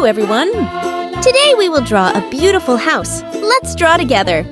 Hello, everyone! Today we will draw a beautiful house. Let's draw together.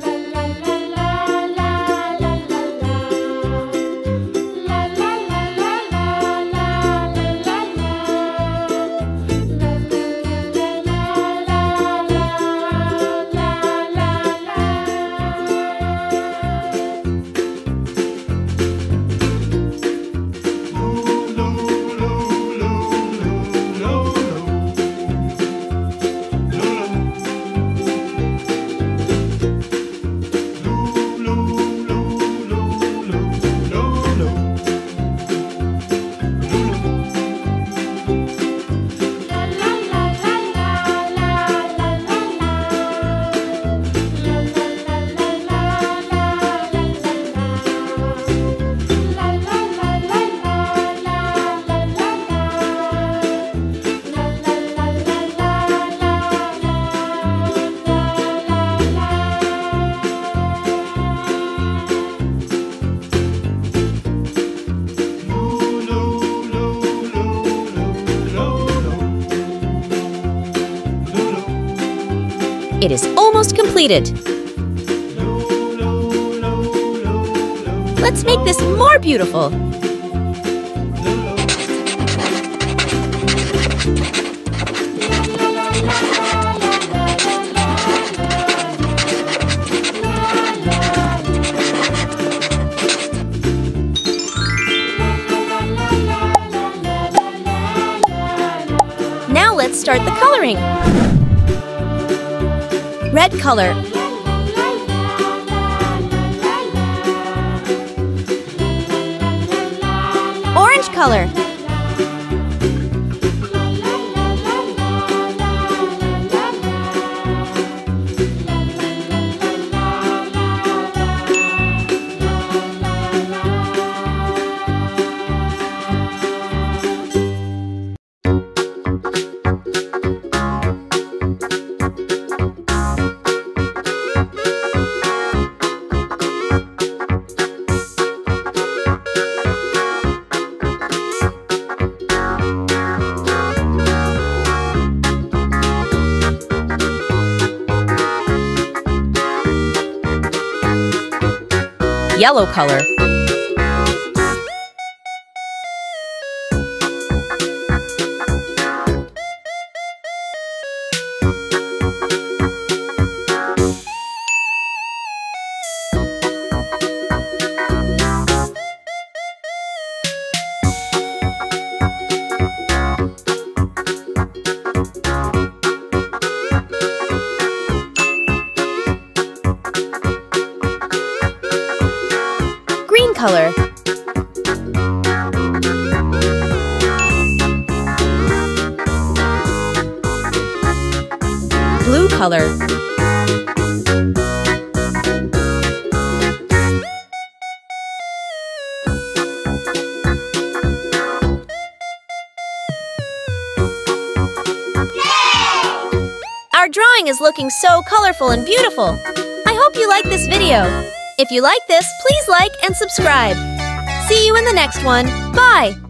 It is almost completed. Let's make this more beautiful. Now let's start the coloring. Red color. Orange color. Yellow color. Green color. Blue color. Our drawing is looking so colorful and beautiful. I hope you like this video. If you like this, please like and subscribe. See you in the next one. Bye!